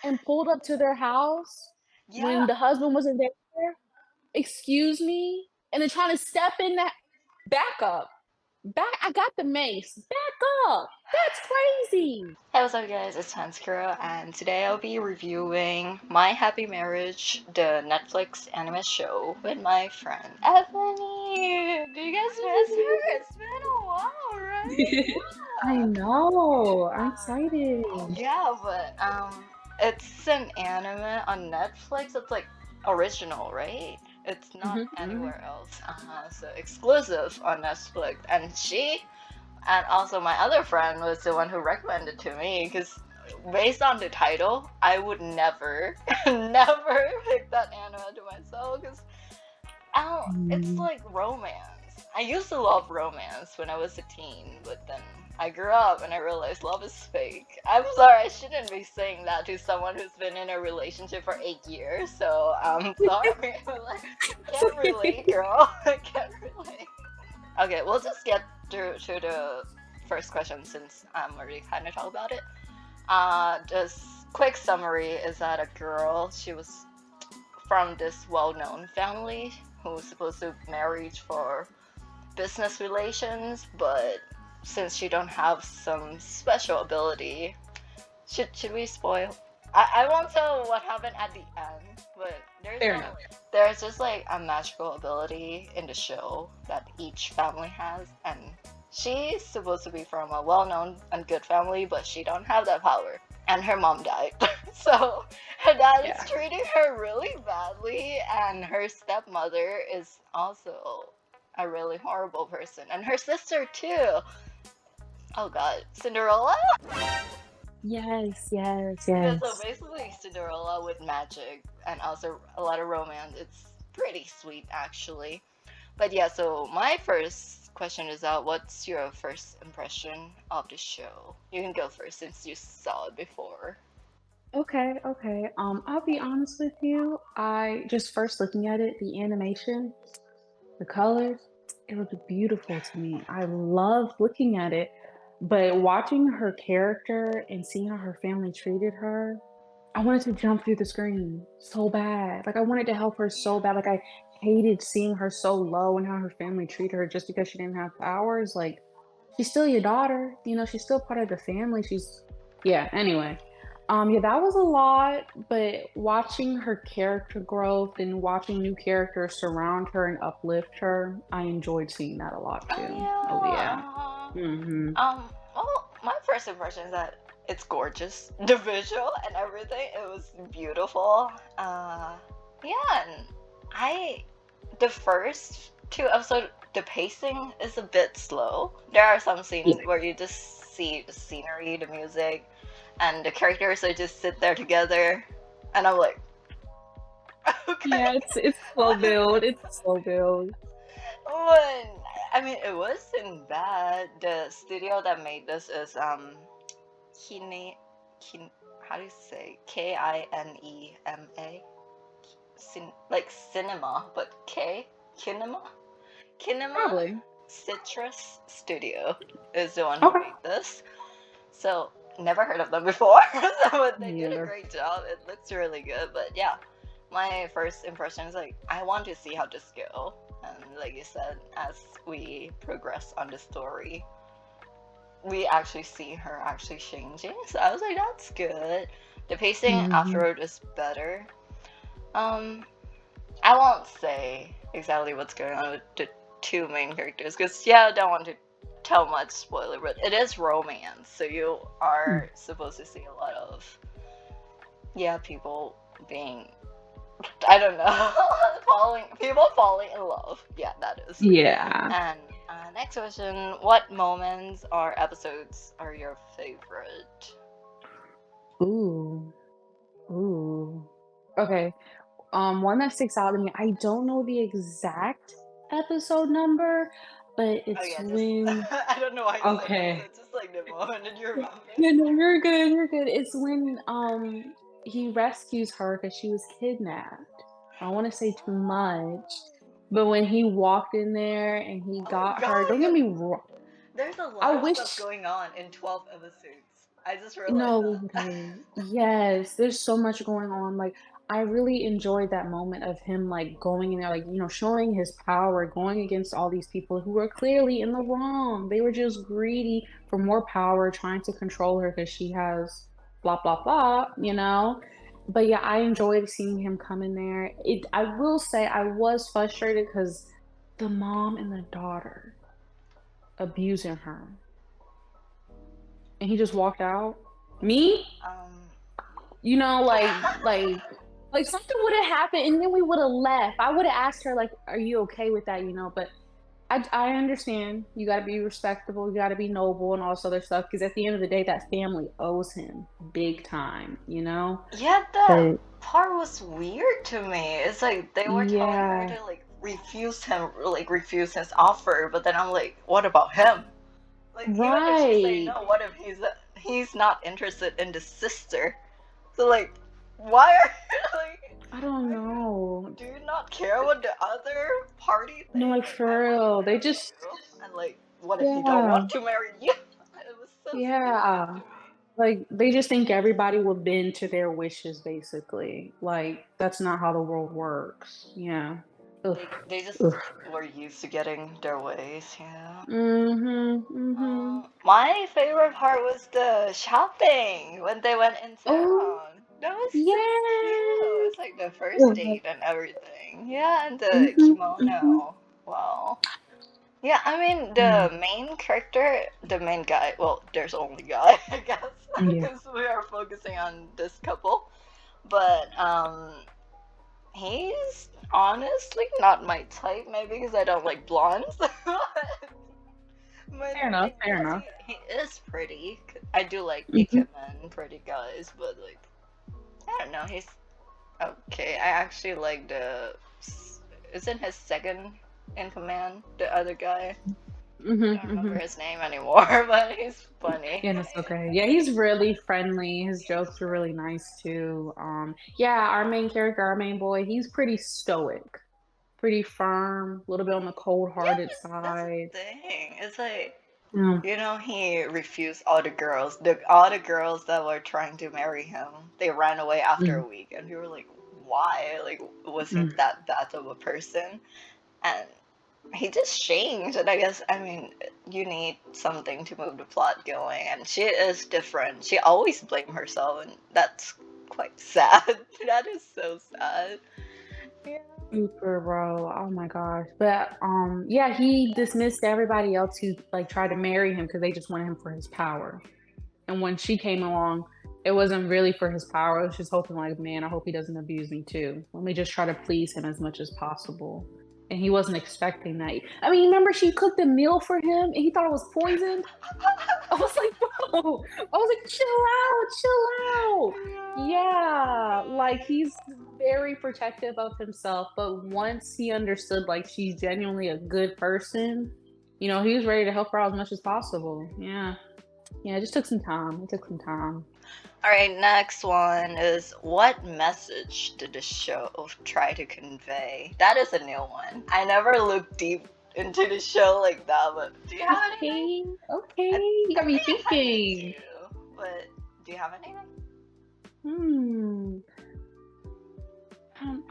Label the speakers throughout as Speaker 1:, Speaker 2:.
Speaker 1: and pulled up to their house
Speaker 2: Yeah,
Speaker 1: when the husband wasn't there. Excuse me? And then trying to step in that back up. Back I got the mace. Back up. That's crazy.
Speaker 2: hey, what's up, guys? It's Hanskura, and today I'll be reviewing My Happy Marriage, the Netflix anime show, with my friend Ebony. Do you guys miss her? It's been a while, right?
Speaker 1: I
Speaker 2: Yeah.
Speaker 1: know. I'm excited.
Speaker 2: Yeah, but it's an anime on Netflix. It's like original, right? It's not
Speaker 1: Mhm.
Speaker 2: anywhere else. So exclusive on Netflix, and also my other friend was the one who recommended to me because based on the title, I would never, never pick that anime to myself because it's
Speaker 1: Mm.
Speaker 2: like romance. I used to love romance when I was a teen, but then I grew up and I realized love is fake. I'm sorry, I shouldn't be saying that to someone who's been in a relationship for 8 years. So I'm sorry, but like, can't relate, girl. I can't relate. Okay, we'll just get to the first question since I'm already kind of talking about it. Just quick summary is that a girl, she was from this well-known family who was supposed to marry for business relations, but since she don't have some special ability, should we spoil? I won't tell what happened at the end, but
Speaker 1: Fair enough.
Speaker 2: there's just like a magical ability in the show that each family has, and she's supposed to be from a well-known and good family, but she don't have that power. And her mom died, so her dad is
Speaker 1: Yeah.
Speaker 2: treating her really badly, and her stepmother is also a really horrible person, and her sister too. Oh God, Cinderella.
Speaker 1: Yes, yes,
Speaker 2: Yeah, so
Speaker 1: yes.
Speaker 2: basically Cinderella with magic and also a lot of romance. It's pretty sweet actually. But yeah, so my first question is what's your first impression of the show? You can go first since you saw it before.
Speaker 1: Okay, okay. I'll be honest with you. I just first looking at it, the animation, the colors, it looked beautiful to me. I loved looking at it, but watching her character and seeing how her family treated her, I wanted to jump through the screen so bad. Like I wanted to help her so bad. Like I hated seeing her so low and how her family treated her just because she didn't have powers. Like she's still your daughter, she's still part of the family. She's yeah, anyway. Yeah, that was a lot, but watching her character growth and watching new characters surround her and uplift her, I enjoyed seeing that a lot
Speaker 2: Oh
Speaker 1: too. Oh yeah.
Speaker 2: yeah.
Speaker 1: Mhm.
Speaker 2: Well, my first impression is that it's gorgeous. The visual and everything, it was beautiful. Yeah, and I the first two episodes, the pacing is a bit slow. There are some scenes
Speaker 1: Yeah.
Speaker 2: where you just see the scenery, the music, and the characters are just sit there together, and I'm like, okay,
Speaker 1: Yeah, it's slow build. It's a slow build.
Speaker 2: but I mean, it wasn't bad. The studio that made this is Kine, Kin, how do you say Kinema? Like cinema, but Kinema, Kinema
Speaker 1: Probably.
Speaker 2: Citrus Studio is the one who
Speaker 1: Okay.
Speaker 2: made this. So never heard of them before, but they
Speaker 1: Me
Speaker 2: did a
Speaker 1: neither.
Speaker 2: great job. It looks really good. But yeah, my first impression is like I want to see how this go. And like you said, as we progress on the story, we actually see her actually changing. So I was like, that's good. The pacing
Speaker 1: Mhm.
Speaker 2: afterward is better. Um, I won't say exactly what's going on with the two main characters because yeah, I don't want to tell much spoiler, but it is romance, so you
Speaker 1: Mm.
Speaker 2: are supposed to see a lot of yeah people being I don't know falling in love. Yeah, that is.
Speaker 1: Yeah.
Speaker 2: And next question: what moments or episodes are your favorite?
Speaker 1: Ooh. Ooh. Okay. One that sticks out to me, I don't know the exact episode number, but
Speaker 2: Oh
Speaker 1: it's
Speaker 2: yeah, just
Speaker 1: when
Speaker 2: I don't know why I said
Speaker 1: okay.
Speaker 2: episode, just like the moment that you remember.
Speaker 1: Yeah, no, you're good, you're good. It's when he rescues her because she was kidnapped. I don't want to say too much, but when he walked in there and he
Speaker 2: Oh
Speaker 1: got her, don't get
Speaker 2: god,
Speaker 1: me wrong.
Speaker 2: there's a
Speaker 1: I
Speaker 2: lot of stuff
Speaker 1: wish
Speaker 2: going on in 12 episodes. I just realized
Speaker 1: No,
Speaker 2: that.
Speaker 1: literally. Yes, there's so much going on, like, I really enjoyed that moment of him, like, going in there, like, showing his power, going against all these people who were clearly in the wrong. They were just greedy for more power, trying to control her because she has blah, blah, blah, you know? But, yeah, I enjoyed seeing him come in there. I will say I was frustrated because the mom and the daughter abusing her, and he just walked out. Me?
Speaker 2: um,
Speaker 1: Like something would have happened and then we would have left. I would have asked her like, "Are you okay with that?" But I understand. You gotta be respectable, you gotta be noble and all this other stuff. Because at the end of the day, that family owes him big time, you know?
Speaker 2: yeah, that
Speaker 1: But
Speaker 2: part was weird to me. It's like they were telling her
Speaker 1: yeah,
Speaker 2: to like refuse him, like refuse his offer, but then I'm like, what about him? Like even if she say
Speaker 1: right.
Speaker 2: no, what if he's not interested in the sister? So like, why are like,
Speaker 1: I don't
Speaker 2: are you
Speaker 1: know.
Speaker 2: do you not care what the other party
Speaker 1: No,
Speaker 2: think?
Speaker 1: like,
Speaker 2: Like I
Speaker 1: for
Speaker 2: want to
Speaker 1: real, they
Speaker 2: marry
Speaker 1: just
Speaker 2: you, and like, what if he don't
Speaker 1: yeah,
Speaker 2: want to marry you? It was so stupid
Speaker 1: yeah.
Speaker 2: to me.
Speaker 1: Like, they just think everybody will bend to their wishes, basically. Like, that's not how the world works. Yeah. Ugh.
Speaker 2: They just
Speaker 1: Ugh.
Speaker 2: were used to getting their ways, yeah.
Speaker 1: Mhm, mhm.
Speaker 2: My favorite part was the shopping when they went in
Speaker 1: Oh,
Speaker 2: town. That was so cute.
Speaker 1: yes.
Speaker 2: It's like the first
Speaker 1: Ugh.
Speaker 2: date and everything. Yeah, and the
Speaker 1: Mhm, mhm.
Speaker 2: kimono. Wow. Yeah, I mean
Speaker 1: Mm,
Speaker 2: the main character, the main guy. Well, there's only guy, I guess,
Speaker 1: yeah.
Speaker 2: because we are focusing on this couple. But he's honestly not my type, maybe because I don't like blondes. But
Speaker 1: Fair enough,
Speaker 2: I
Speaker 1: fair
Speaker 2: guess
Speaker 1: enough.
Speaker 2: he is pretty. I do like
Speaker 1: Mhm.
Speaker 2: Ikemen, pretty guys, but like I don't know, he's okay. I actually like the isn't his second in command the other guy? I
Speaker 1: Mhm,
Speaker 2: don't remember
Speaker 1: mhm.
Speaker 2: his name anymore, but he's funny.
Speaker 1: Yeah, that's okay. Yeah, he's really friendly. His jokes are really nice too. Yeah, our main character, our main boy, he's pretty stoic, pretty firm, a little bit on the
Speaker 2: Yeah,
Speaker 1: cold-hearted
Speaker 2: that's the
Speaker 1: side.
Speaker 2: thing. It's like
Speaker 1: Mm,
Speaker 2: he refused all the girls. All the girls that were trying to marry him, they ran away after
Speaker 1: mm,
Speaker 2: a week, and we were like, why? Like, was he
Speaker 1: mm.
Speaker 2: that bad of a person? And he just changed. And I guess, I mean, you need something to move the plot going, and she is different. She always blames herself, and that's quite sad. That is so sad. Yeah.
Speaker 1: Super, bro. Oh my gosh. But yeah, he dismissed everybody else who like tried to marry him because they just wanted him for his power. And when she came along, it wasn't really for his power. It was just hoping like, man, I hope he doesn't abuse me too. Let me just try to please him as much as possible. And he wasn't expecting that. I mean, remember she cooked a meal for him and he thought it was poisoned? I was like, "Bro," I was like, chill out."
Speaker 2: Yeah,
Speaker 1: Yeah, like,
Speaker 2: right.
Speaker 1: he's very protective of himself, but once he understood, like, she's genuinely a good person, he was ready to help her out as much as possible. Yeah. Yeah, it just took some time. It took some time.
Speaker 2: All right, next one is what message did the show try to convey? That is a new one. I never looked deep into the show like that, but do you have anything?
Speaker 1: Okay, okay,
Speaker 2: I,
Speaker 1: you
Speaker 2: I
Speaker 1: got me
Speaker 2: think I kind of did
Speaker 1: thinking.
Speaker 2: too, but do you have anything?
Speaker 1: Hmm, um,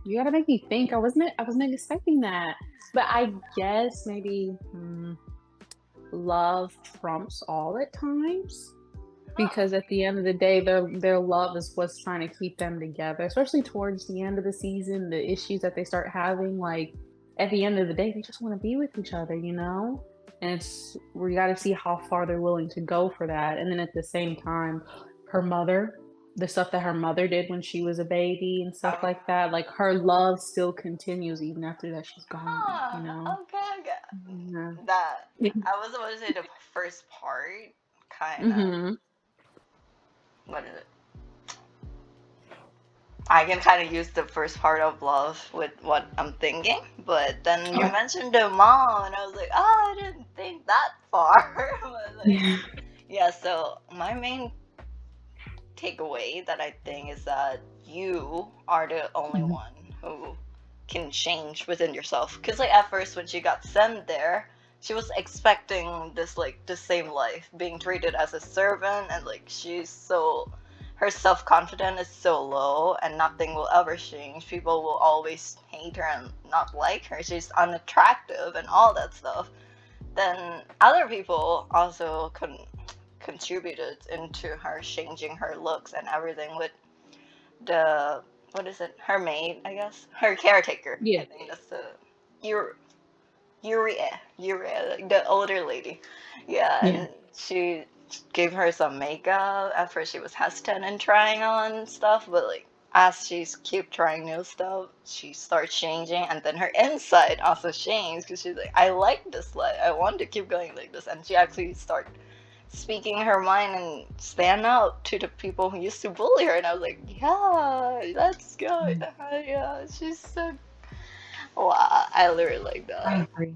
Speaker 1: you gotta make me think. I wasn't expecting that. But I guess maybe, love trumps all at times,
Speaker 2: Huh.
Speaker 1: because at the end of the day, their love is what's trying to keep them together, especially towards the end of the season, the issues that they start having, like, at the end of the day, they just wanna be with each other, you know? And we gotta see how far they're willing to go for that, and then at the same time, her mother the stuff that her mother did when she was a baby and stuff
Speaker 2: Oh.
Speaker 1: like that, like, her love still continues even after that she's gone, you
Speaker 2: Huh.
Speaker 1: know?
Speaker 2: Okay. Okay.
Speaker 1: Yeah.
Speaker 2: That I was about to say the first part, kind of.
Speaker 1: Mhm.
Speaker 2: What is it? I can kind of use the first part of love with what I'm thinking, but then you
Speaker 1: Okay.
Speaker 2: mentioned the mom, and I was like, oh, I didn't think that far. But like,
Speaker 1: Yeah.
Speaker 2: yeah. So my main takeaway that I think is that you are the only
Speaker 1: Mhm.
Speaker 2: one who can change within yourself. Cause like at first when she got sent there, she was expecting this like the same life, being treated as a servant, and like she's so her self confidence is so low, and nothing will ever change. People will always hate her and not like her. She's unattractive and all that stuff. Then other people also contributed into her changing her looks and everything with the what is it? Her maid, I guess. Her caretaker. I
Speaker 1: Yeah,
Speaker 2: think that's the Ur Uria, like the older lady. Yeah,
Speaker 1: yeah,
Speaker 2: and she gave her some makeup. At first, she was hesitant in trying on stuff, but like as she's keep trying new stuff, she starts changing, and then her inside also changed because she's like, I like this life. I want to keep going like this, and she actually start speaking her mind and stand out to the people who used to bully her. And I was like, yeah, that's good.
Speaker 1: mm,
Speaker 2: Yeah, she's so. Wow, I literally like
Speaker 1: I
Speaker 2: that.
Speaker 1: agree.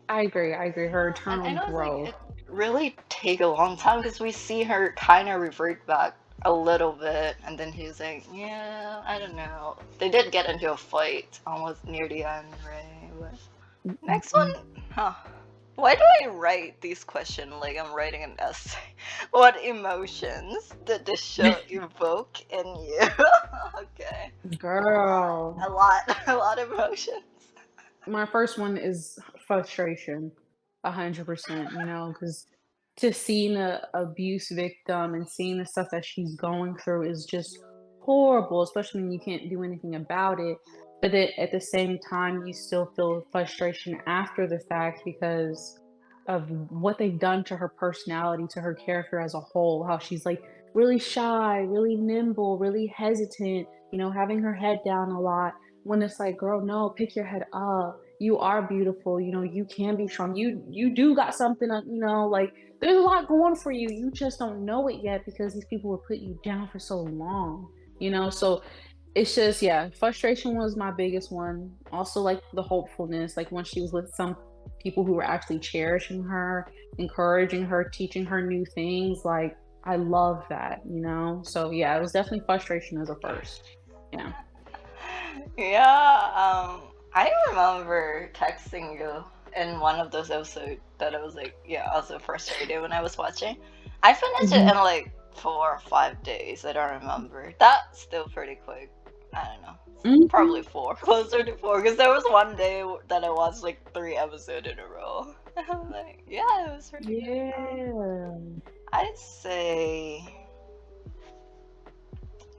Speaker 1: I agree. I agree. Her
Speaker 2: And I
Speaker 1: eternal
Speaker 2: know it's like
Speaker 1: growth.
Speaker 2: it really take a long time because we see her kind of revert back a little bit, and then he's like, yeah, I don't know. They did get into a fight almost near the end, right? But next
Speaker 1: Mhm.
Speaker 2: one, huh? Why do I write these questions like I'm writing an essay? What emotions did the show evoke in you? Okay,
Speaker 1: Girl,
Speaker 2: a lot, a lot of emotions.
Speaker 1: my first one is frustration, 100%, because to seeing a abuse victim and seeing the stuff that she's going through is just horrible, especially when you can't do anything about it. But then at the same time, you still feel frustration after the fact because of what they've done to her personality, to her character as a whole, how she's like really shy, really nimble, really hesitant, having her head down a lot. When it's like, girl, no, pick your head up. You are beautiful, you can be strong. You do got something, like there's a lot going for you. You just don't know it yet because these people were putting you down for so long. So it's just, yeah, frustration was my biggest one. Also, like the hopefulness, like when she was with some people who were actually cherishing her, encouraging her, teaching her new things. Like, I love that. So, yeah, it was definitely frustration as a first. Yeah.
Speaker 2: Yeah, I remember texting you in one of those episodes that I was like, yeah, also frustrated when I was watching. I finished it in
Speaker 1: Mhm.
Speaker 2: like 4 or 5 days. I don't remember. That's still pretty quick. I don't know. Probably
Speaker 1: Mhm.
Speaker 2: four, closer to four, because there was one day that I watched like 3 episodes in a row. I'm like, yeah, it was pretty good.
Speaker 1: Yeah.
Speaker 2: I'd say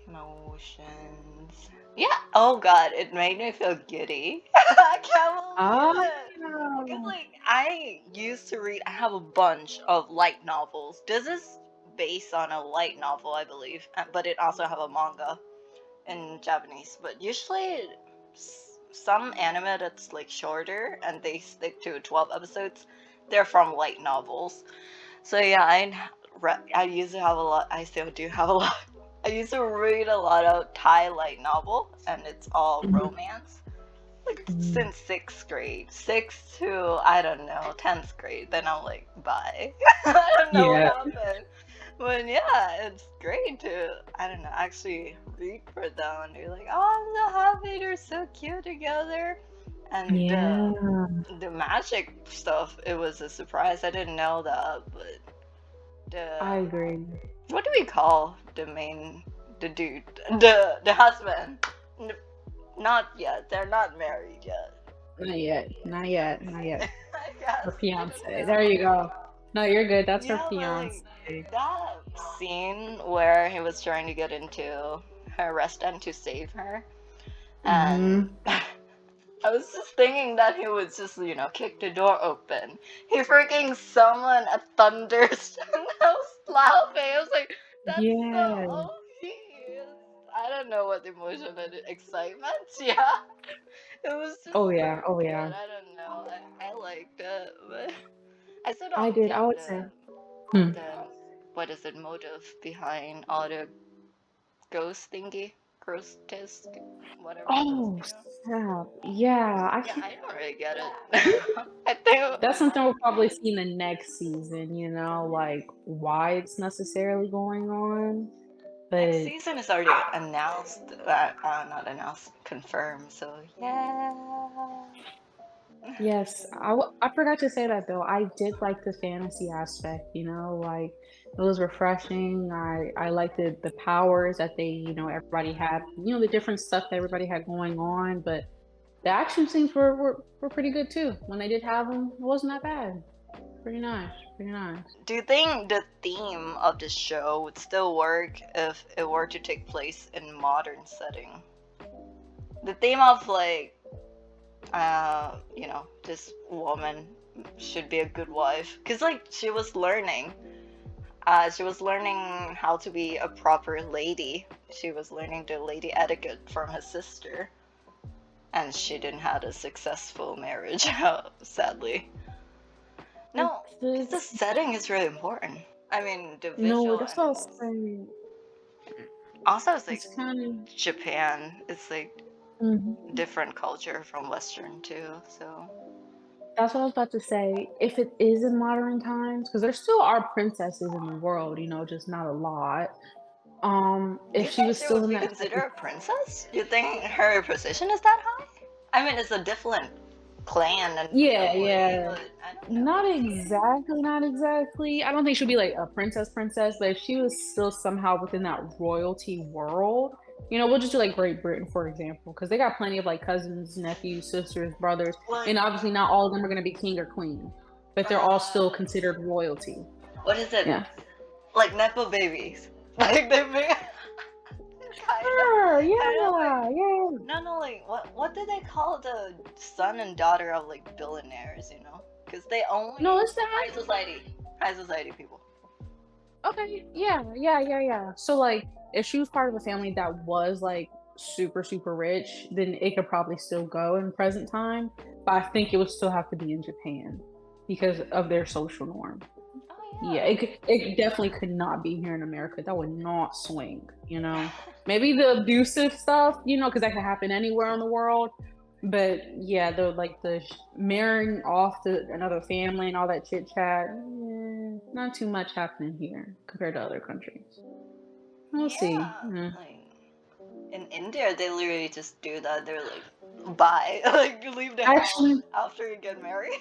Speaker 2: emotions. Yeah. Oh God, it made me feel giddy. I can't
Speaker 1: Ah,
Speaker 2: believe it. Because like I used to read. I have a bunch of light novels. This is based on a light novel, I believe, but it also have a manga in Japanese. But usually, some anime that's like shorter and they stick to 12 episodes. They're from light novels. So yeah, I used to have a lot. I still do have a lot. I used to read a lot of Thai light novel, and it's all
Speaker 1: mhm,
Speaker 2: romance. Like
Speaker 1: mhm.
Speaker 2: since sixth grade, sixth to I don't know 10th grade. Then I'm like, bye. I don't know what
Speaker 1: Yeah.
Speaker 2: happened, but yeah, it's great to I don't know actually read for them, and they're like, oh, I'm so happy. They're so cute together, and
Speaker 1: Yeah.
Speaker 2: the magic stuff. It was a surprise. I didn't know that, but
Speaker 1: I
Speaker 2: the
Speaker 1: agree.
Speaker 2: what do we call the dude the husband N- not yet, they're not married yet.
Speaker 1: Not yet. Not yet. Not yet.
Speaker 2: I guess
Speaker 1: Her
Speaker 2: I don't
Speaker 1: fiance. There
Speaker 2: know.
Speaker 1: you go. No, you're good. That's her
Speaker 2: Yeah, but
Speaker 1: fiance.
Speaker 2: like that scene where he was trying to get into her restaurant to save her, and
Speaker 1: Mhm.
Speaker 2: I was just thinking that he would just, kick the door open. He freaking summoned a thunderstorm. I was laughing. I was like, that's so
Speaker 1: Yeah.
Speaker 2: obvious. I don't know what emotion and excitement. Yeah, it was just
Speaker 1: Oh,
Speaker 2: so
Speaker 1: yeah. Oh,
Speaker 2: good.
Speaker 1: yeah.
Speaker 2: I don't know. I liked it, but I still
Speaker 1: I
Speaker 2: don't
Speaker 1: did.
Speaker 2: get
Speaker 1: I would say. Hmm.
Speaker 2: the what is it motive behind all the ghost thingy, grotesque, whatever those
Speaker 1: Oh,
Speaker 2: things.
Speaker 1: snap. Yeah, I
Speaker 2: Yeah,
Speaker 1: can't.
Speaker 2: I don't really get it. I think
Speaker 1: That's something we'll probably see in the next season, like why it's necessarily going on.
Speaker 2: next
Speaker 1: But
Speaker 2: season is already announced. Not announced, confirmed. So yeah.
Speaker 1: Yes, I forgot to say that though. I did like the fantasy aspect, like it was refreshing. I liked the powers that everybody had, the different stuff that everybody had going on, but the action scenes were pretty good too. When they did have them, it wasn't that bad. Pretty nice, pretty nice.
Speaker 2: Do you think the theme of the show would still work if it were to take place in modern setting? The theme of like, this woman should be a good wife, cause like she was learning how to be a proper lady. She was learning the lady etiquette from her sister, and she didn't have a successful marriage, sadly. No, because the
Speaker 1: It's
Speaker 2: setting is really important. I mean, the
Speaker 1: no,
Speaker 2: visual
Speaker 1: that's what I
Speaker 2: and
Speaker 1: was saying.
Speaker 2: also it's like
Speaker 1: It's kind of.
Speaker 2: Japan. It's like
Speaker 1: Mhm.
Speaker 2: different culture from Western too. So,
Speaker 1: That's what I was about to say. If it is in modern times, because there still are princesses in the world, just not a lot.
Speaker 2: do
Speaker 1: If
Speaker 2: you
Speaker 1: she
Speaker 2: think
Speaker 1: was
Speaker 2: she
Speaker 1: still
Speaker 2: would
Speaker 1: in
Speaker 2: be
Speaker 1: that type of.
Speaker 2: considered a princess? Do you think her position is that high? I mean, it's a different clan and
Speaker 1: Yeah,
Speaker 2: family,
Speaker 1: yeah.
Speaker 2: but I don't know.
Speaker 1: Not exactly, not exactly. I don't think she'll be like a princess, but if she was still somehow within that royalty world, we'll just do like Great Britain, for example, because they got plenty of like cousins, nephews, sisters, brothers,
Speaker 2: Like,
Speaker 1: and obviously not all of them are going to be king or queen, but they're all
Speaker 2: uh,
Speaker 1: still considered royalty.
Speaker 2: what is it?
Speaker 1: Yeah.
Speaker 2: Like nepo babies. Like they make
Speaker 1: Sure,
Speaker 2: kind of like
Speaker 1: yeah, yeah.
Speaker 2: no, no, like what do they call the son and daughter of like billionaires? You know, because they
Speaker 1: No,
Speaker 2: only
Speaker 1: it's that.
Speaker 2: high society people.
Speaker 1: Okay, yeah, yeah, yeah, yeah. So, like, if she was part of a family that was, like, super, super rich, then it could probably still go in present time, but I think it would still have to be in Japan because of their social norm. Yeah,
Speaker 2: Oh
Speaker 1: it definitely could not be here in America. That would not swing, you
Speaker 2: yeah.
Speaker 1: know? Maybe the abusive stuff, because that could happen anywhere in the world, but yeah, the marrying off to another family and all that chit chat, not too much happening here compared to other countries. We'll see.
Speaker 2: Yeah, like in India, they literally just do that. They're like, bye, like you leave the house
Speaker 1: Actually,
Speaker 2: after you get married.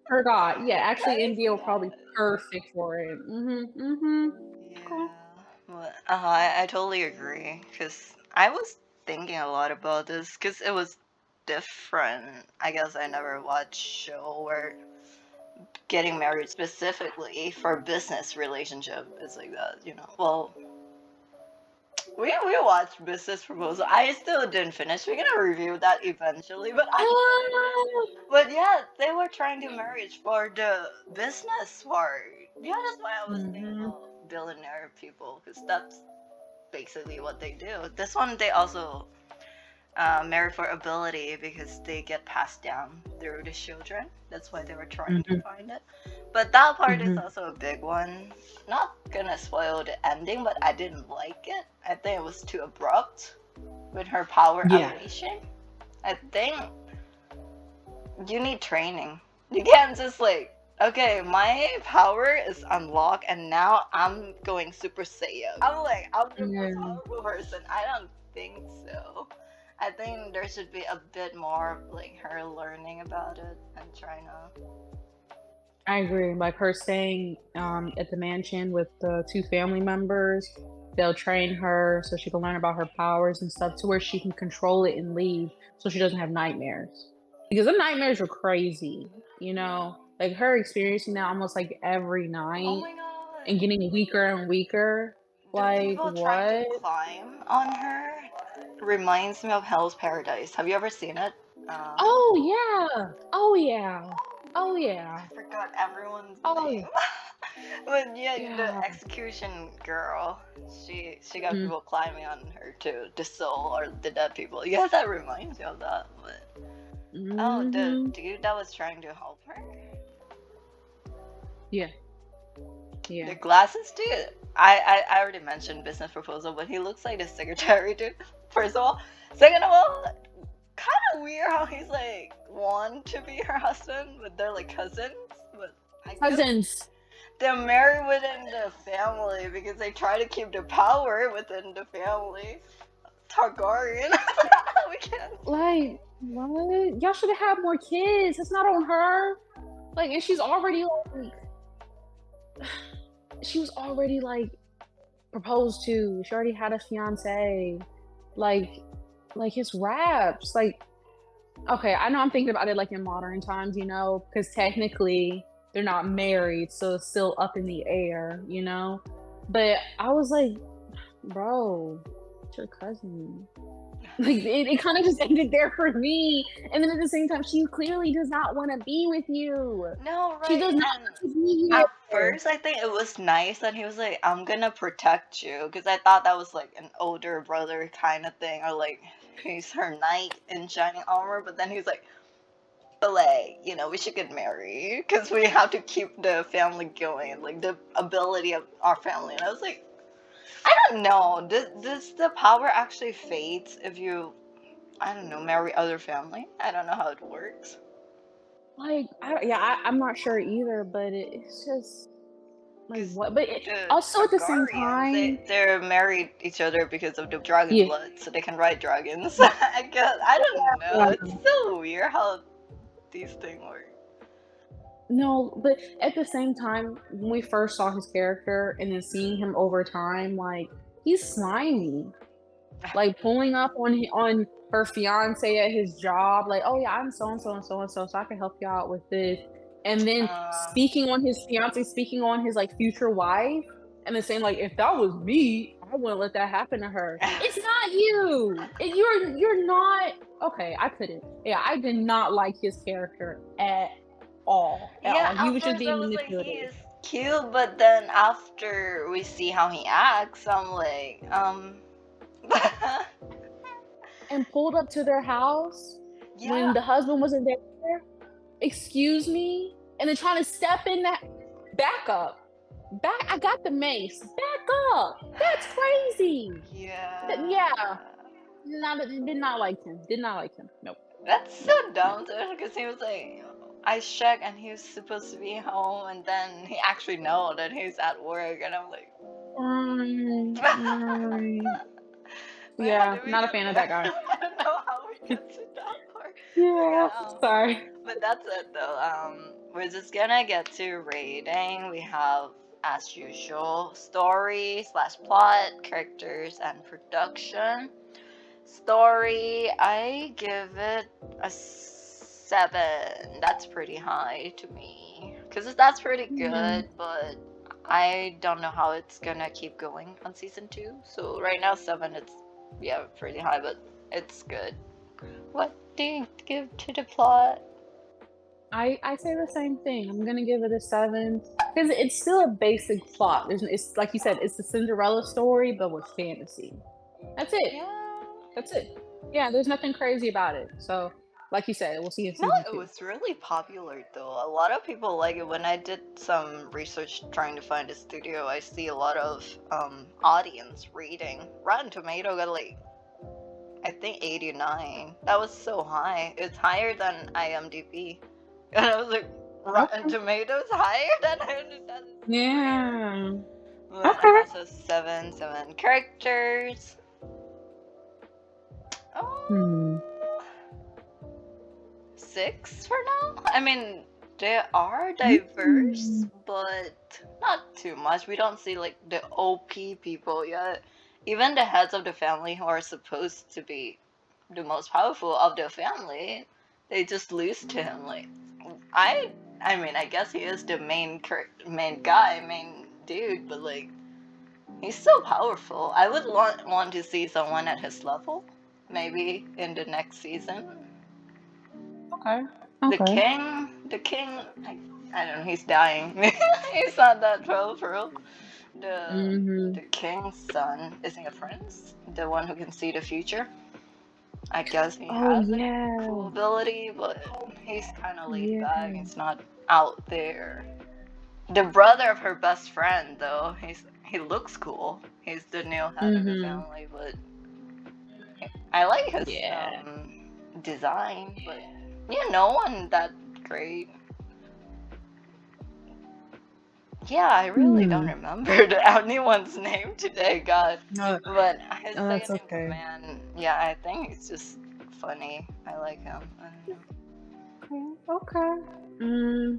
Speaker 1: forgot. Yeah, actually,
Speaker 2: Crazy,
Speaker 1: India will
Speaker 2: man.
Speaker 1: probably be perfect for it.
Speaker 2: Yeah,
Speaker 1: Cool.
Speaker 2: but I totally agree. Cause I was thinking a lot about this. Cause it was different. I guess I never watched show where getting married specifically for business relationship is like that. You know. Well, we watched Business Proposal. I still didn't finish. We're gonna review that eventually. But yeah, they were trying to marriage for the business part. Yeah, that's why I was thinking
Speaker 1: Mhm.
Speaker 2: about billionaire people, because that's basically what they do. This one, they also marry for ability because they get passed down through the children. That's why they were trying to
Speaker 1: Mhm.
Speaker 2: find it. But that part is
Speaker 1: Mhm.
Speaker 2: also a big one. Not gonna spoil the ending, but I didn't like it. I think it was too abrupt with her power
Speaker 1: Yeah.
Speaker 2: elevation. I think you need training. You can't just like, okay, my power is unlocked and now I'm going Super Saiyan. I'm like, I'm the most
Speaker 1: Yeah.
Speaker 2: powerful person. I don't think so. I think there should be a bit more of like her learning about it and trying to.
Speaker 1: I agree. Like her staying at the mansion with the two family members, they'll train her so she can learn about her powers and stuff to where she can control it and leave so she doesn't have nightmares. Because the nightmares are crazy. Like her experiencing that almost like every
Speaker 2: Oh
Speaker 1: night
Speaker 2: my god.
Speaker 1: and getting weaker and weaker.
Speaker 2: The
Speaker 1: Like,
Speaker 2: people trying to
Speaker 1: what?
Speaker 2: climb on her reminds me of Hell's Paradise. Have you ever seen it? Um,
Speaker 1: Oh yeah. Oh yeah. Oh
Speaker 2: I
Speaker 1: yeah.
Speaker 2: forgot everyone's
Speaker 1: Oh
Speaker 2: name.
Speaker 1: yeah.
Speaker 2: But yeah, the
Speaker 1: Yeah.
Speaker 2: execution girl, she got
Speaker 1: Mhm.
Speaker 2: people climbing on her too, the soul or the dead people. Yeah, that reminds me of that. But oh, the
Speaker 1: Mhm.
Speaker 2: dude that was trying to help her,
Speaker 1: Yeah.
Speaker 2: the
Speaker 1: Yeah.
Speaker 2: glasses dude. I already mentioned business proposal, but he looks like the secretary dude. First of all, second of all, kind of weird how he's like want to be her husband, but they're like cousins. But I guess
Speaker 1: Cousins.
Speaker 2: they're married within the family because they try to keep the power within the family. Targaryen. We can't.
Speaker 1: Like, What? Y'all should have had more kids. It's not on her. Like, and she's already like, she was already like proposed to. She already had a fiance. Like, like his raps. Like, okay, I know I'm thinking about it like in modern times, because technically they're not married, so it's still up in the air. But I was like, bro, it's your cousin. Like it kind of just ended there for me. And then at the same time, she clearly does not want to be with you.
Speaker 2: No,
Speaker 1: She
Speaker 2: right.
Speaker 1: does not
Speaker 2: And
Speaker 1: want to be
Speaker 2: at
Speaker 1: here.
Speaker 2: first, I think it was nice that he was like, I'm gonna protect you. Because I thought that was like an older brother kind of thing. Or like, he's her knight in shining armor. But then he's like, but like, we should get married. Because we have to keep the family going. Like, the ability of our family. And I was like, I don't know. Does the power actually fades if you, I don't know, marry other family? I don't know how it works.
Speaker 1: Like, yeah, I'm not sure either, but it's just like
Speaker 2: Because
Speaker 1: what? But
Speaker 2: the
Speaker 1: also at the same
Speaker 2: Targaryens,
Speaker 1: time,
Speaker 2: they're married each other because of the dragon
Speaker 1: yeah,
Speaker 2: blood, so they can ride dragons. I guess I don't know. It's
Speaker 1: yeah.
Speaker 2: so weird how these things work.
Speaker 1: No, but at the same time, when we first saw his character and then seeing him over time, like he's slimy. Like pulling up on her fiance at his job, like, "Oh yeah, I'm so and so and so and so, so I can help you out with this." And then
Speaker 2: Uh,
Speaker 1: speaking on his fiance, speaking on his like future wife, and then saying like, "If that was me, I wouldn't let that happen to her." It's not you. You're not okay. I couldn't. Yeah, I did not like his character at all. At
Speaker 2: yeah,
Speaker 1: all. He
Speaker 2: at
Speaker 1: was just
Speaker 2: first I
Speaker 1: being
Speaker 2: was like, he
Speaker 1: manipulative
Speaker 2: is cute, but then after we see how he acts, I'm like,
Speaker 1: and pulled up to their house when
Speaker 2: yeah,
Speaker 1: the husband wasn't there. Excuse me? And then trying to step in that back up. Back I got the mace. Back up. That's crazy.
Speaker 2: yeah.
Speaker 1: Yeah. Did not like him. Did not like him. Nope.
Speaker 2: That's so
Speaker 1: Nope. Nope.
Speaker 2: dumb too, because he was like, I checked and he was supposed to be home, and then he actually know that he's at work, and I'm like,
Speaker 1: Right. Right.
Speaker 2: wait, how
Speaker 1: Yeah,
Speaker 2: did we
Speaker 1: not a
Speaker 2: get
Speaker 1: fan of
Speaker 2: there?
Speaker 1: that guy.
Speaker 2: I don't know how we get to that part. But
Speaker 1: Yeah,
Speaker 2: yeah,
Speaker 1: sorry.
Speaker 2: but that's it though. We're just gonna get to rating. We have, as usual, story slash plot, characters, and production. Story, I give it a 7. That's pretty high to me. Because that's pretty
Speaker 1: Hmm.
Speaker 2: good, but I don't know how it's gonna keep going on season 2. So right now, 7, it's, yeah, pretty high, but it's good. What do you give to the plot?
Speaker 1: I say the same thing. I'm gonna give it a 7 because it's still a basic plot. It's like you said, it's the Cinderella story, but with fantasy. That's it.
Speaker 2: Yeah.
Speaker 1: That's it. Yeah, there's nothing crazy about it. So, like you said, we'll see in
Speaker 2: No,
Speaker 1: season
Speaker 2: it
Speaker 1: 2.
Speaker 2: was really popular though. A lot of people like it. When I did some research trying to find a studio, I see a lot of audience reading. Rotten Tomato got like, I think 89. That was so high. It's higher than IMDb. And I was like, Rotten
Speaker 1: Okay.
Speaker 2: Tomatoes higher than IMDb? That is weird.
Speaker 1: Yeah.
Speaker 2: But
Speaker 1: Okay.
Speaker 2: so 7 characters.
Speaker 1: Hmm.
Speaker 2: Oh, 6 for now. I mean, they are diverse,
Speaker 1: Mm.
Speaker 2: but not too much. We don't see like the OP people yet. Even the heads of the family who are supposed to be the most powerful of the family, they just lose to him. Like, I, I mean, I guess he is the main guy, main dude, but like, he's so powerful. I would want to see someone at his level, maybe in the next season.
Speaker 1: Okay.
Speaker 2: The
Speaker 1: Okay.
Speaker 2: king, I don't know, he's dying. He's not that powerful. The
Speaker 1: Mhm.
Speaker 2: the king's son isn't a prince, the one who can see the future. I guess he
Speaker 1: Oh
Speaker 2: has a cool
Speaker 1: yeah.
Speaker 2: ability, but he's kind of laid
Speaker 1: Yeah.
Speaker 2: back. He's not out there. The brother of her best friend, though, he looks cool. He's the new head of the
Speaker 1: Mhm.
Speaker 2: family, but I like his
Speaker 1: Yeah.
Speaker 2: design, but yeah, no one that great. Yeah, I really don't
Speaker 1: Hmm.
Speaker 2: remember anyone's name today, God.
Speaker 1: No,
Speaker 2: But his
Speaker 1: oh, that's
Speaker 2: second in
Speaker 1: okay.
Speaker 2: command, yeah, I think it's just funny. I like him. I don't know.
Speaker 1: Okay. Okay. Mm,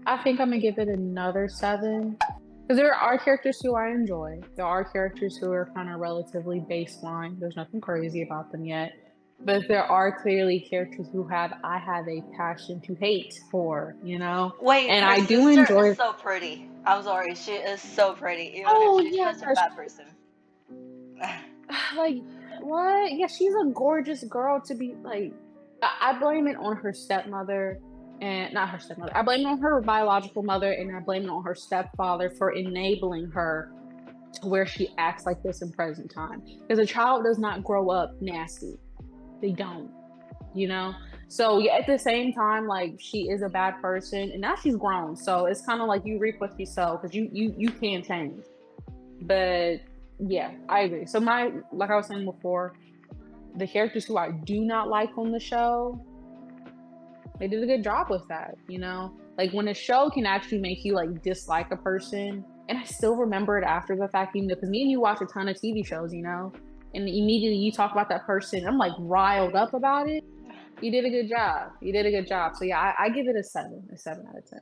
Speaker 1: I think I'm gonna give it another 7 because there are characters who I enjoy. There are characters who are kind of relatively baseline. There's nothing crazy about them yet. But there are clearly characters who I have a passion to hate for,
Speaker 2: Wait,
Speaker 1: and
Speaker 2: her
Speaker 1: I do
Speaker 2: sister is
Speaker 1: enjoy.
Speaker 2: so pretty. I'm sorry, she is so pretty, even if
Speaker 1: Oh
Speaker 2: she's
Speaker 1: yeah,
Speaker 2: such a bad person.
Speaker 1: like what? Yeah, she's a gorgeous girl to be like. I blame it on her stepmother and not her stepmother. I blame it on her biological mother and I blame it on her stepfather for enabling her to where she acts like this in present time. Because a child does not grow up nasty. They don't, you know? So yeah, at the same time, like she is a bad person and now she's grown. So it's kind of like you reap what you sow because you can't change. But yeah, I agree. So like I was saying before, the characters who I do not like on the show, they did a good job with that. Like when a show can actually make you like dislike a person, and I still remember it after the fact, even because me and you watch a ton of TV shows, and immediately you talk about that person, I'm like riled up about it. You did a good job. You did a good job. So yeah, I give it a 7 out of 10.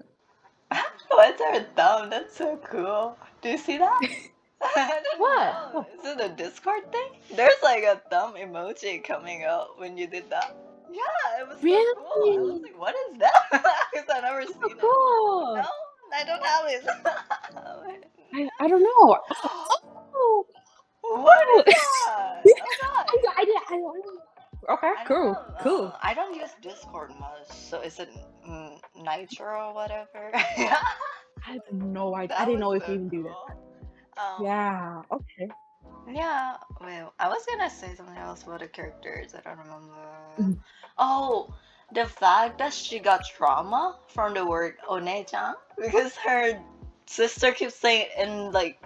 Speaker 2: What's her thumb? That's so cool. Do you see that? I don't
Speaker 1: What?
Speaker 2: know.
Speaker 1: What?
Speaker 2: Is it a Discord thing? There's like a thumb emoji coming out when you did that. Yeah, it was so cool. I was
Speaker 1: Really?
Speaker 2: like, what is that? Because I've never
Speaker 1: Oh,
Speaker 2: seen it. No,
Speaker 1: cool.
Speaker 2: I don't have it.
Speaker 1: I don't know. Oh,
Speaker 2: What
Speaker 1: oh.
Speaker 2: is that? Oh god.
Speaker 1: I don't know. Okay,
Speaker 2: I don't
Speaker 1: cool,
Speaker 2: have.
Speaker 1: cool.
Speaker 2: I don't use Discord much, so is it Nitro or whatever? Yeah,
Speaker 1: I have no idea. I
Speaker 2: that
Speaker 1: didn't
Speaker 2: was
Speaker 1: know if
Speaker 2: so
Speaker 1: you even do that.
Speaker 2: cool. Um,
Speaker 1: Yeah. Okay.
Speaker 2: yeah. Well, I was gonna say something else about the characters. I don't remember.
Speaker 1: Mhm.
Speaker 2: Oh, the fact that she got trauma from the word onechan because her sister keeps saying in like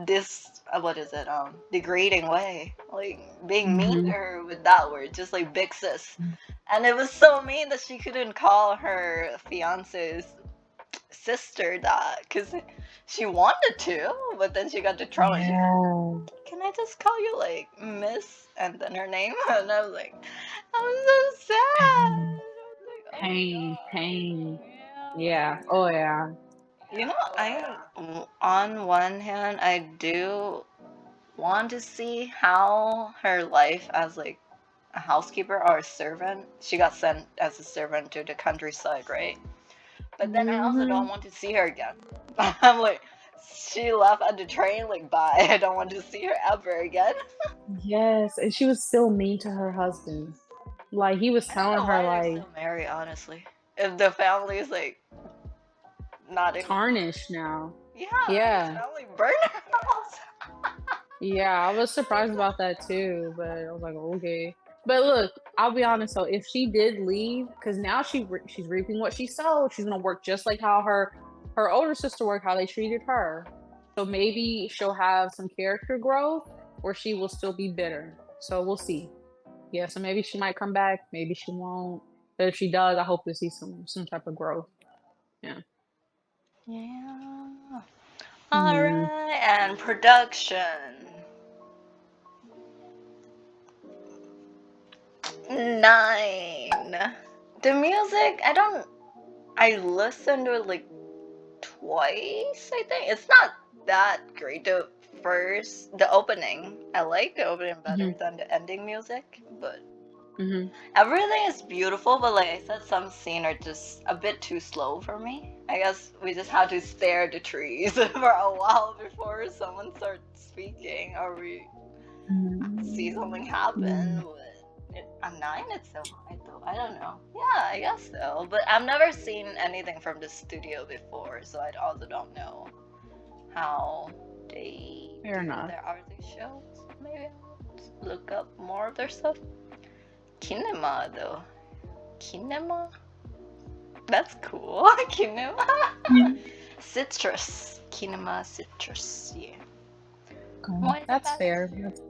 Speaker 2: this what is it degrading way, like being mean to
Speaker 1: Mhm.
Speaker 2: her with that word, just like big sis. And it was so mean that she couldn't call her fiance's sister that because she wanted to, but then she got the trauma. She's like,
Speaker 1: Yeah.
Speaker 2: can I just call you like Miss and then her name? And I was like, I'm so sad.
Speaker 1: Pain,
Speaker 2: I was like, oh my
Speaker 1: pain, pain.
Speaker 2: god. Yeah.
Speaker 1: Yeah. Oh yeah.
Speaker 2: You know, on one hand, I do want to see how her life as like a housekeeper or a servant. She got sent as a servant to the countryside, right? But then I also don't
Speaker 1: Mhm.
Speaker 2: want to see her again. I'm like, she left at the train, like, bye. I don't want to see her ever again.
Speaker 1: Yes, and she was still mean to her husband. Like he was
Speaker 2: I don't
Speaker 1: telling
Speaker 2: know
Speaker 1: her
Speaker 2: why they're
Speaker 1: like
Speaker 2: still married, honestly. If the family is like not anymore.
Speaker 1: tarnished now.
Speaker 2: Yeah, his
Speaker 1: Yeah.
Speaker 2: family burned her house.
Speaker 1: Yeah, I was surprised about that too, but I was like, okay. But look, I'll be honest. So if she did leave, because now she's reaping what she sowed. She's gonna work just like how her older sister worked, how they treated her. So maybe she'll have some character growth, or she will still be bitter. So we'll see. Yeah, so maybe she might come back, maybe she won't. But if she does, I hope to see some type of growth. Yeah.
Speaker 2: Yeah.
Speaker 1: Mm.
Speaker 2: Alright, and production. 9. The music, I listened to it like twice, I think. It's not that great. The opening. I like the opening better
Speaker 1: Mhm.
Speaker 2: than the ending music, but
Speaker 1: Mhm.
Speaker 2: everything is beautiful, but like I said, some scenes are just a bit too slow for me. I guess we just have to stare at the trees for a while before someone starts speaking or we see something happen.
Speaker 1: Mm.
Speaker 2: But a 9, it's so high though. I don't know. Yeah, I guess so. But I've never seen anything from the studio before, so I also don't know how they
Speaker 1: Fair
Speaker 2: do
Speaker 1: enough.
Speaker 2: their artist shows. Maybe I'll look up more of their stuff. Kinema though. Kinema? That's cool. Kinema.
Speaker 1: Mhm.
Speaker 2: Citrus. Kinema citrus. Yeah.
Speaker 1: Okay,
Speaker 2: Why is it
Speaker 1: that's
Speaker 2: better
Speaker 1: fair.
Speaker 2: to you?
Speaker 1: That's fair.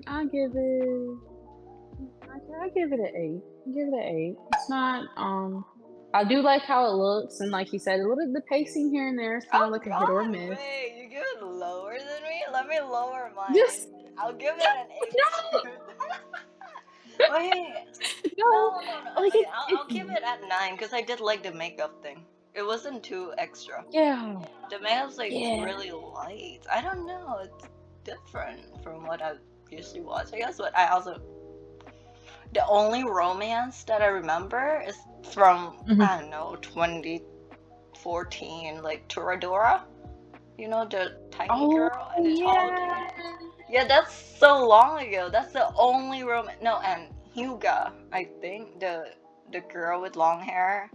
Speaker 1: I give it. I give it an 8. I give it an 8. It's not. I do like how it looks, and like you said, a little the pacing here and there is kind of
Speaker 2: Oh
Speaker 1: like a hit or a
Speaker 2: god,
Speaker 1: miss.
Speaker 2: wait, you give it lower than me? Let me lower
Speaker 1: Just
Speaker 2: mine. I'll give it an
Speaker 1: No,
Speaker 2: 8. Wait,
Speaker 1: no,
Speaker 2: no.
Speaker 1: like
Speaker 2: Okay,
Speaker 1: it's
Speaker 2: I'll give it at 9 because I did like the makeup thing. It wasn't too extra.
Speaker 1: yeah,
Speaker 2: The makeup's like
Speaker 1: yeah.
Speaker 2: really light. I don't know. It's different from what I usually watch. I guess what I also the only romance that I remember is from
Speaker 1: Mhm.
Speaker 2: I don't know 2014, like Toradora. You know the tiny
Speaker 1: Oh
Speaker 2: girl and the tall dude.
Speaker 1: yeah.
Speaker 2: Yeah, that's so long ago. That's the only romance. No, and Hyuga, I think the girl with long hair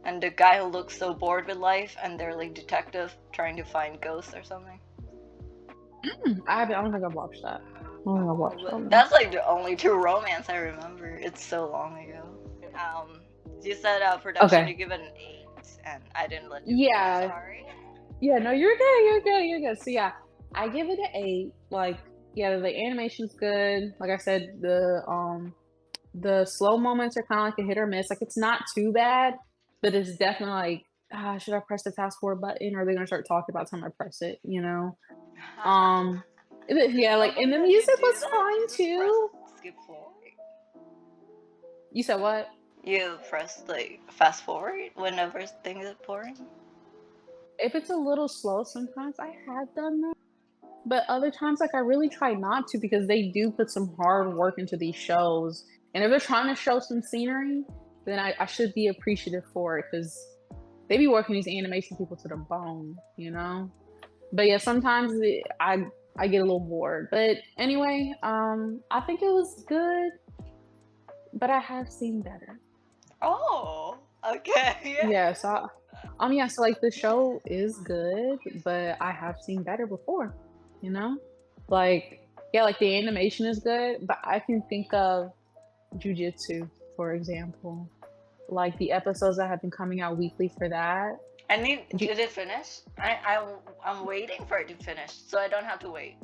Speaker 2: and the guy who looks so bored with life, and they're like detective trying to find ghosts or something.
Speaker 1: I don't think I've watched that. I don't think I've
Speaker 2: Oh,
Speaker 1: watched that
Speaker 2: but
Speaker 1: one.
Speaker 2: that's like the only two romance I remember. It's so long ago. You said production
Speaker 1: Okay.
Speaker 2: you give it an 8, and I didn't let you finish.
Speaker 1: Yeah.
Speaker 2: Sorry.
Speaker 1: Yeah, no, you're good, you're good, you're good. So yeah, I give it an 8. Like, yeah, the animation's good. Like I said, the slow moments are kind of like a hit or miss. Like it's not too bad, but it's definitely like, should I press the fast forward button or are they gonna start talking about the time I press it, you know? Um yeah, like and the
Speaker 2: Sometimes you
Speaker 1: music
Speaker 2: do
Speaker 1: was
Speaker 2: that.
Speaker 1: fine
Speaker 2: You just press
Speaker 1: too.
Speaker 2: skip forward.
Speaker 1: You said what?
Speaker 2: You press like fast forward whenever things are boring.
Speaker 1: If it's a little slow, sometimes I have done that. But other times, like, I really try not to because they do put some hard work into these shows, and if they're trying to show some scenery, then I should be appreciative for it because they be working these animation people to the bone, you know? But yeah, sometimes I get a little bored. But anyway, I think it was good, but I have seen better.
Speaker 2: Oh, okay.
Speaker 1: Yeah, so yeah, so like the show is good, but I have seen better before, you know? Like, yeah, like the animation is good, but I can think of jujitsu, for example. Like the episodes that have been coming out weekly for that.
Speaker 2: I need.
Speaker 1: Ju-
Speaker 2: Did it finish? I'm waiting for it to finish, so I don't have to wait.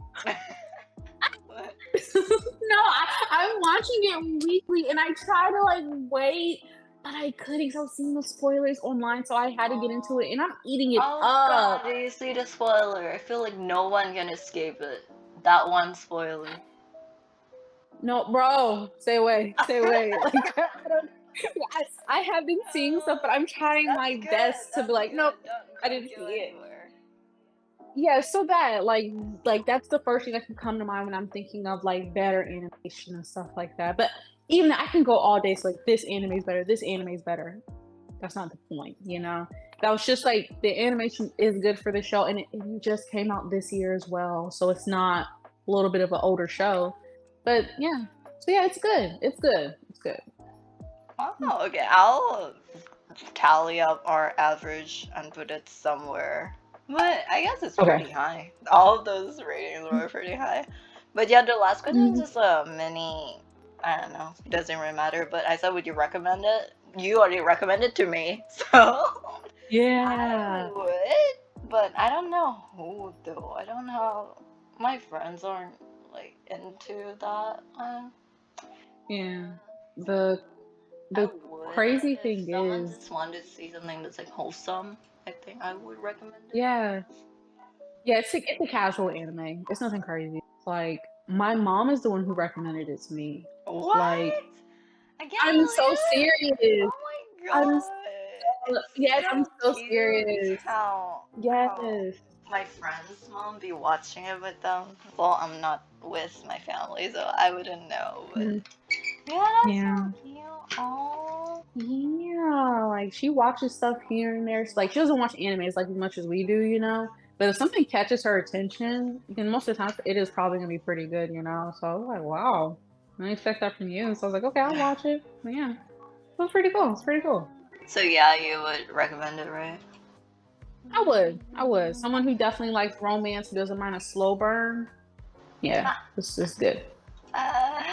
Speaker 1: no, I'm watching it weekly and I try to like wait, but I couldn't because I was seeing the spoilers online, so I had to get into it
Speaker 2: Oh,
Speaker 1: and I'm eating it
Speaker 2: oh
Speaker 1: up.
Speaker 2: God! Do you see the spoiler? I feel like no one can escape it. That one spoiler.
Speaker 1: No, bro, stay away, stay away. Like I don't. I have been seeing stuff, but I'm trying
Speaker 2: That's
Speaker 1: my
Speaker 2: good.
Speaker 1: best to be
Speaker 2: That's
Speaker 1: like, nope,
Speaker 2: good. Don't
Speaker 1: I
Speaker 2: don't
Speaker 1: didn't
Speaker 2: go
Speaker 1: see it.
Speaker 2: anywhere.
Speaker 1: Yeah, it's so bad. Like that's the first thing that can come to mind when I'm thinking of like better animation and stuff like that. But even I can go all day. So like this anime is better. This anime is better. That's not the point, you know. That was just like the animation is good for the show, and it just came out this year as well. So it's not a little bit of an older show, but yeah. So yeah, it's good. It's good. It's good.
Speaker 2: Oh, okay. I'll tally up our average and put it somewhere. But I guess it's
Speaker 1: Okay.
Speaker 2: pretty high. All of those ratings were pretty high. But yeah, the last question is
Speaker 1: Mhm.
Speaker 2: just a mini. I don't know. It doesn't really matter. But I said, would you recommend it? You already recommended to me, so I
Speaker 1: Yeah.
Speaker 2: would. But I don't know who though. I don't know. My friends aren't like into that.
Speaker 1: Yeah.
Speaker 2: So
Speaker 1: The
Speaker 2: I
Speaker 1: the
Speaker 2: would,
Speaker 1: crazy
Speaker 2: if
Speaker 1: thing
Speaker 2: someone
Speaker 1: is,
Speaker 2: just wanted to see something that's like wholesome, I think I would recommend it.
Speaker 1: yeah. Yeah, it's a casual anime. It's nothing crazy. It's like my mom is the one who recommended it to me. Like
Speaker 2: What? I can't
Speaker 1: I'm so
Speaker 2: believe it!
Speaker 1: serious.
Speaker 2: Oh my
Speaker 1: I'm
Speaker 2: god! It's
Speaker 1: yes, I'm
Speaker 2: so
Speaker 1: so
Speaker 2: cute
Speaker 1: serious.
Speaker 2: how
Speaker 1: Yes.
Speaker 2: my friends' mom be watching it with them. Well, I'm not with my family, so I wouldn't know. But
Speaker 1: Mhm.
Speaker 2: yeah, that's
Speaker 1: Yeah.
Speaker 2: so cute. Oh.
Speaker 1: Yeah, like she watches stuff here and there. Like she doesn't watch animes like as much as we do, you know. But if something catches her attention, then most of the time it is probably gonna be pretty good, you know. So I was like, wow, I didn't expect that from you. So I was like, okay, I'll watch it. But yeah, it was pretty cool. It's pretty cool.
Speaker 2: So yeah, you would recommend it, right?
Speaker 1: I would. I would. Someone who definitely likes romance, who doesn't mind a slow burn. Yeah, this is good.
Speaker 2: Uh,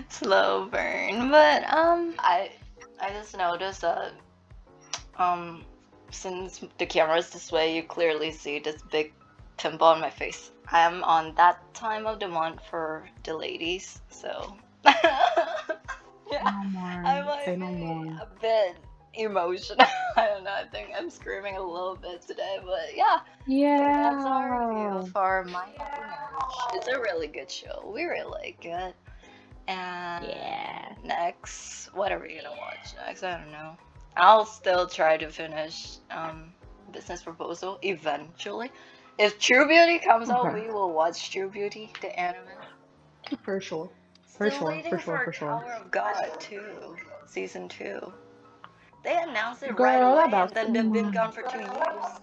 Speaker 2: Slow burn, but I just noticed that um since the camera is this way, you clearly see this big pimple on my face. I'm on that time of the month for the ladies, so yeah,
Speaker 1: No
Speaker 2: I
Speaker 1: more. Say
Speaker 2: might
Speaker 1: no
Speaker 2: be
Speaker 1: more.
Speaker 2: a bit. emotional. I don't know. I think I'm screaming a little bit today, but yeah. So that's our review
Speaker 1: Yeah.
Speaker 2: for My Happy Marriage. It's a really good show. We really like it. And
Speaker 1: Yeah.
Speaker 2: next, what are we gonna watch next? I don't know. I'll still try to finish Business Proposal eventually. If True Beauty comes out,
Speaker 1: Okay.
Speaker 2: we will watch True Beauty, the anime.
Speaker 1: For sure. For
Speaker 2: Still
Speaker 1: sure. For
Speaker 2: waiting
Speaker 1: sure.
Speaker 2: for
Speaker 1: For sure.
Speaker 2: Tower of God too, season 2. They announced it right
Speaker 1: Girl, that
Speaker 2: away,
Speaker 1: about
Speaker 2: and then
Speaker 1: slipped
Speaker 2: they've
Speaker 1: my
Speaker 2: been
Speaker 1: mind.
Speaker 2: gone for 2 years.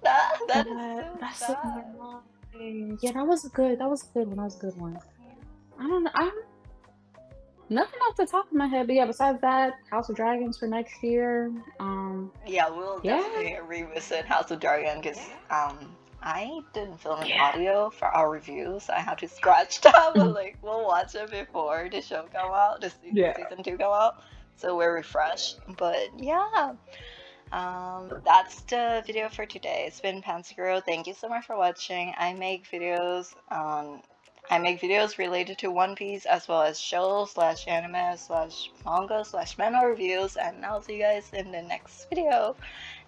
Speaker 2: That is so
Speaker 1: That slipped my
Speaker 2: sad.
Speaker 1: mind. Yeah, that was good. That was a good one. That was a good one. I don't know. I nothing off the top of my head, but yeah, besides that, House of Dragons for next year.
Speaker 2: Yeah, we'll
Speaker 1: Yeah.
Speaker 2: definitely revisit House of Dragon because I didn't film an
Speaker 1: Yeah.
Speaker 2: audio for our reviews. I had to scratch that, but
Speaker 1: Mhm.
Speaker 2: like we'll watch it before the show come out,
Speaker 1: Yeah.
Speaker 2: season 2 come out, so we're refreshed. But yeah, that's the video for today. It's been Pansgirl. Thank you so much for watching. I make videos related to One Piece as well as shows slash anime slash manga slash manga reviews, and I'll see you guys in the next video.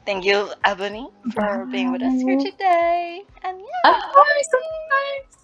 Speaker 2: Thank you, Ebony, for being with us here
Speaker 1: Bye.
Speaker 2: today. And
Speaker 1: Of
Speaker 2: yeah,
Speaker 1: course. Of
Speaker 2: bye!
Speaker 1: course.